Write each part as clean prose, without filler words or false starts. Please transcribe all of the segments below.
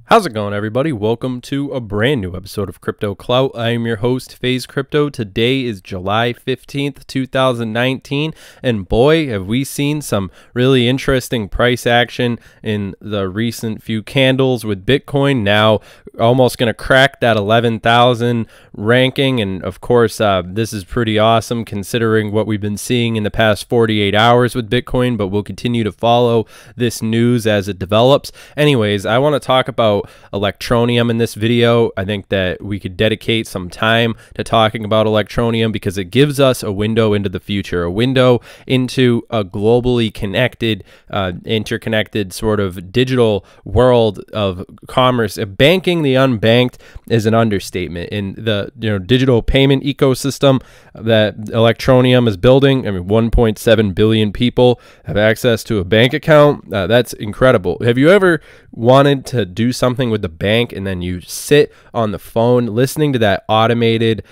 How's it going, everybody? Welcome to a brand new episode of Crypto Clout. I am your host, FaZe Crypto. Today is July 15th, 2019, and boy, have we seen some really interesting price action in the recent few candles, with Bitcoin now almost going to crack that 11,000 ranking. And of course, this is pretty awesome considering what we've been seeing in the past 48 hours with Bitcoin, but we'll continue to follow this news as it develops. Anyways, I want to talk about Electroneum in this video. I think that we could dedicate some time to talking about Electroneum because it gives us a window into the future, a window into a globally connected, interconnected sort of digital world of commerce. Banking the unbanked is an understatement. In the digital payment ecosystem that Electroneum is building, I mean, 1.7 billion people have access to a bank account. That's incredible. Have you ever wanted to do something with the bank and then you sit on the phone listening to that automated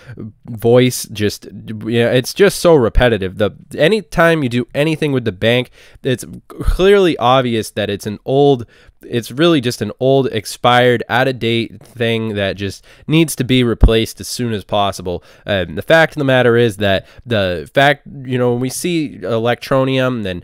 voice? Just, it's just so repetitive. Anytime you do anything with the bank, it's clearly obvious that it's really just an old, expired, out-of-date thing that just needs to be replaced as soon as possible. The fact of the matter is that when we see Electroneum and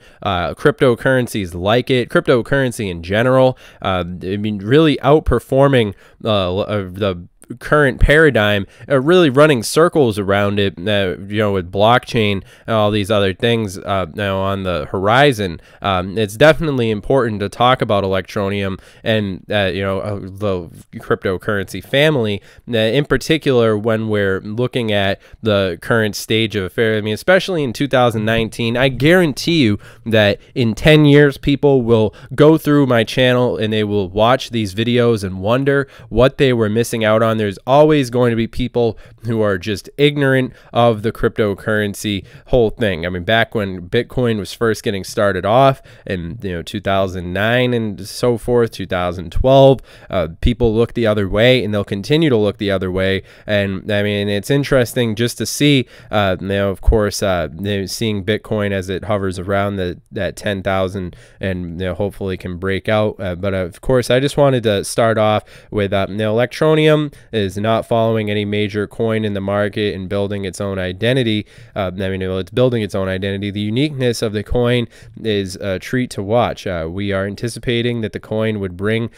cryptocurrencies like it, cryptocurrency in general, I mean, really outperforming the current paradigm, really running circles around it, with blockchain and all these other things now on the horizon. It's definitely important to talk about Electroneum and the cryptocurrency family, in particular when we're looking at the current stage of affairs. I mean, especially in 2019, I guarantee you that in 10 years, people will go through my channel and they will watch these videos and wonder what they were missing out on. There's always going to be people who are just ignorant of the cryptocurrency whole thing. I mean, back when Bitcoin was first getting started off in 2009 and so forth, 2012, people looked the other way, and they'll continue to look the other way. And I mean, it's interesting just to see, of course, seeing Bitcoin as it hovers around that 10,000 and hopefully can break out. But of course, I just wanted to start off with Electroneum is not following any major coin in the market and building its own identity. It's building its own identity. The uniqueness of the coin is a treat to watch. We are anticipating that the coin would bring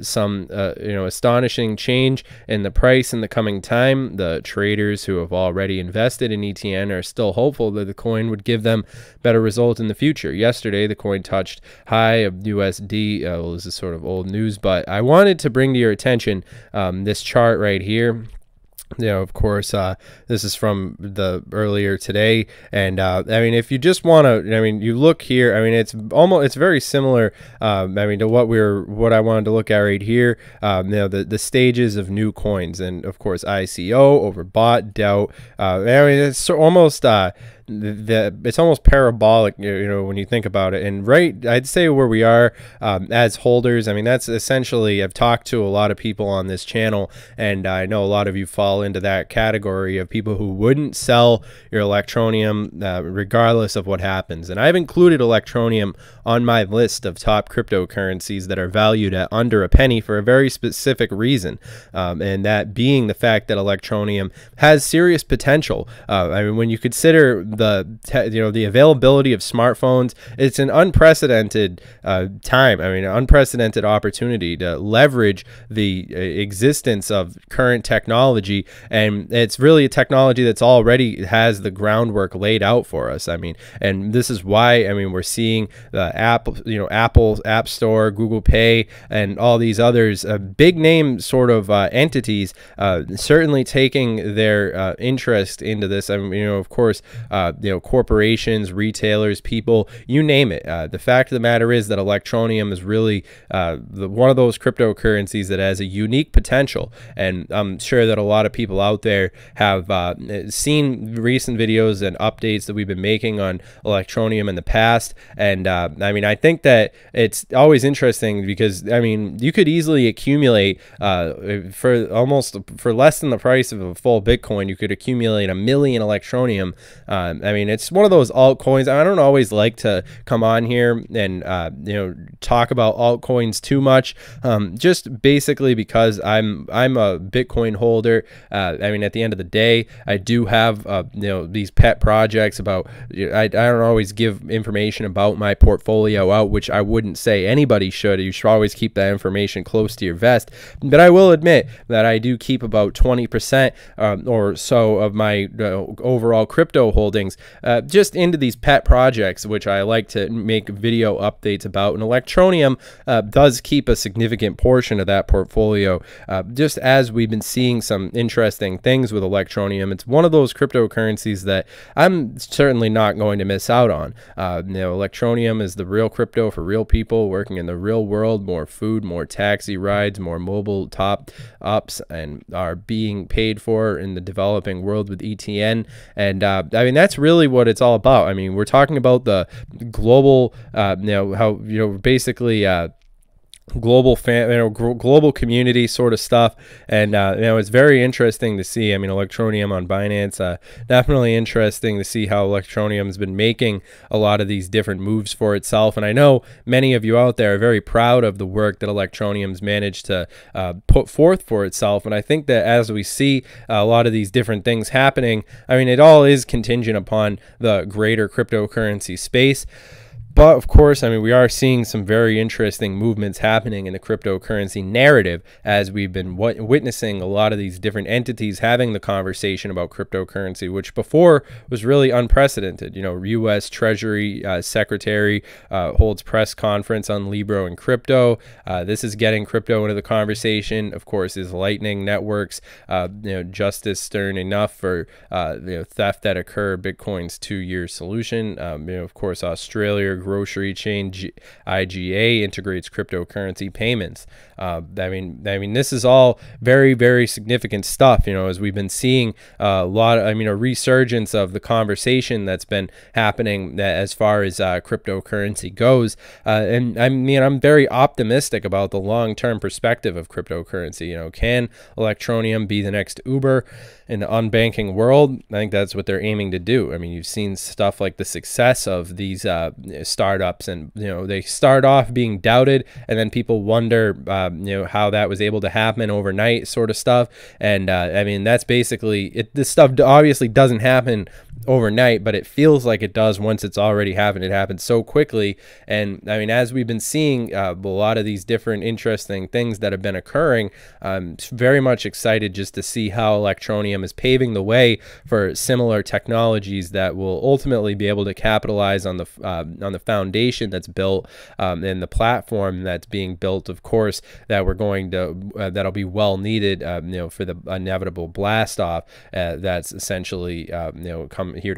some astonishing change in the price in the coming time. The traders who have already invested in ETN are still hopeful that the coin would give them better results in the future. Yesterday, the coin touched high of USD. Well, this is sort of old news, but I wanted to bring to your attention this chart right here. Of course, this is from the earlier today, and I mean, if you just want to, I mean, you look here, I mean, it's very similar, I mean, to what I wanted to look at right here. The stages of new coins, and of course, ICO, overbought, doubt. I mean, it's almost it's almost parabolic, when you think about it. And I'd say where we are as holders, I mean, that's essentially, I've talked to a lot of people on this channel, and I know a lot of you fall into that category of people who wouldn't sell your Electroneum regardless of what happens. And I've included Electroneum on my list of top cryptocurrencies that are valued at under a penny for a very specific reason, and that being the fact that Electroneum has serious potential. I mean, when you consider the availability of smartphones, it's an unprecedented time. I mean, an unprecedented opportunity to leverage the existence of current technology, and it's really a technology that's already has the groundwork laid out for us. I mean, and this is why, I mean, we're seeing the Apple App Store, Google Pay, and all these others, big name sort of entities, certainly taking their interest into this. I mean, of course, corporations, retailers, people, you name it. The fact of the matter is that Electroneum is really one of those cryptocurrencies that has a unique potential, and I'm sure that a lot of people out there have seen recent videos and updates that we've been making on Electroneum in the past. And I mean, I think that it's always interesting because, I mean, you could easily accumulate for less than the price of a full Bitcoin, you could accumulate 1 million Electroneum I mean, it's one of those altcoins. I don't always like to come on here and talk about altcoins too much, just basically because I'm a Bitcoin holder. I mean, at the end of the day, I do have these pet projects about. I don't always give information about my portfolio out, which I wouldn't say anybody should. You should always keep that information close to your vest. But I will admit that I do keep about 20% or so of my overall crypto holdings just into these pet projects, which I like to make video updates about. And Electroneum does keep a significant portion of that portfolio. Just as we've been seeing some interesting things with Electroneum, it's one of those cryptocurrencies that I'm certainly not going to miss out on. Electroneum is the real crypto for real people working in the real world. More food, more taxi rides, more mobile top ups, and are being paid for in the developing world with ETN. And I mean, that's really what it's all about. I mean, we're talking about the global, basically global community sort of stuff, and it's very interesting to see. I mean, Electroneum on Binance, definitely interesting to see how Electroneum has been making a lot of these different moves for itself. And I know many of you out there are very proud of the work that Electroneum's managed to put forth for itself. And I think that as we see a lot of these different things happening, I mean, it all is contingent upon the greater cryptocurrency space. But of course, I mean, we are seeing some very interesting movements happening in the cryptocurrency narrative as we've been witnessing a lot of these different entities having the conversation about cryptocurrency, which before was really unprecedented. U.S. Treasury Secretary holds press conference on Libra and crypto. This is getting crypto into the conversation. Of course, is Lightning Networks, justice stern enough for theft that occurred, Bitcoin's 2-year solution. Of course, Australia grocery chain IGA integrates cryptocurrency payments. I mean, this is all very, very significant stuff. As we've been seeing a lot of, a resurgence of the conversation that's been happening as far as cryptocurrency goes. And I mean, I'm very optimistic about the long-term perspective of cryptocurrency. Can Electroneum be the next Uber in the unbanking world? I think that's what they're aiming to do. I mean, you've seen stuff like the success of these startups, and they start off being doubted, and then people wonder how that was able to happen overnight, sort of stuff. And I mean, that's basically it. This stuff obviously doesn't happen overnight, but it feels like it does once it's already happened. It happens so quickly. And I mean, as we've been seeing a lot of these different interesting things that have been occurring, I'm very much excited just to see how Electroneum is paving the way for similar technologies that will ultimately be able to capitalize on the foundation that's built, and the platform that's being built, of course, that we're going to that'll be well needed for the inevitable blast off that's essentially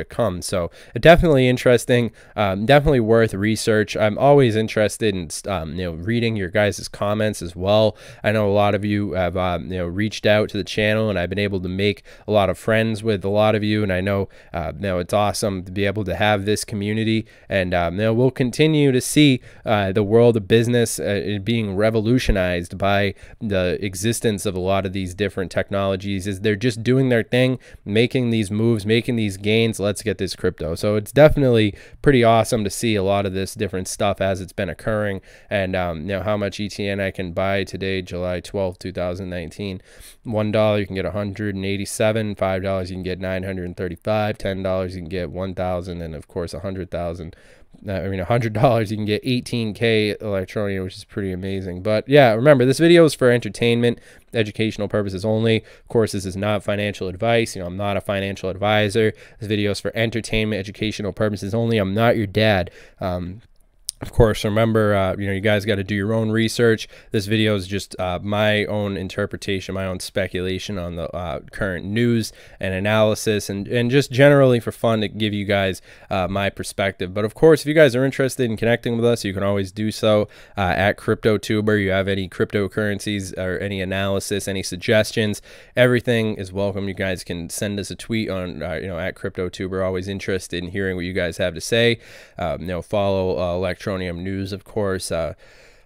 come. So definitely interesting, definitely worth research. I'm always interested in reading your guys' comments as well. I know a lot of you have reached out to the channel, and I've been able to make a lot of friends with a lot of you, and I know it's awesome to be able to have this community. And we'll continue to see the world of business being revolutionized by the existence of a lot of these different technologies. Is they're just doing their thing, making these moves, making these gains. Let's get this crypto. So it's definitely pretty awesome to see a lot of this different stuff as it's been occurring. And how much ETN I can buy today, July 12th, 2019. $1 you can get 187, $5 you can get 935, $10 you can get 1,000, and of course 100,000. $100 you can get 18K Electroneum, which is pretty amazing. But yeah, remember, this video is for entertainment, educational purposes only. Of course, this is not financial advice. I'm not a financial advisor. This video is for entertainment, educational purposes only. I'm not your dad. Of course, remember, you guys got to do your own research. This video is just my own interpretation, my own speculation on the current news and analysis, and just generally for fun to give you guys my perspective. But of course, if you guys are interested in connecting with us, you can always do so at CryptoTuber. You have any cryptocurrencies or any analysis, any suggestions, everything is welcome. You guys can send us a tweet on, at CryptoTuber. Always interested in hearing what you guys have to say. Follow Electroneum News, of course.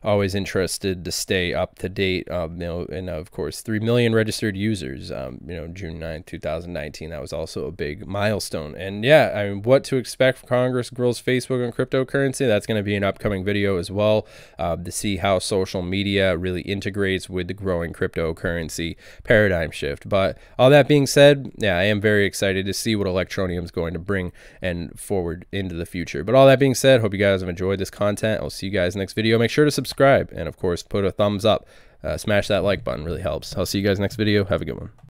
always interested to stay up to date. And of course, 3 million registered users. June 9th, 2019. That was also a big milestone. And yeah, I mean, what to expect from Congress grills Facebook on cryptocurrency? That's going to be an upcoming video as well, to see how social media really integrates with the growing cryptocurrency paradigm shift. But all that being said, yeah, I am very excited to see what Electroneum is going to bring and forward into the future. But all that being said, hope you guys have enjoyed this content. I'll see you guys next video. Make sure to subscribe and of course put a thumbs up. Smash that like button, really helps. I'll see you guys next video. Have a good one.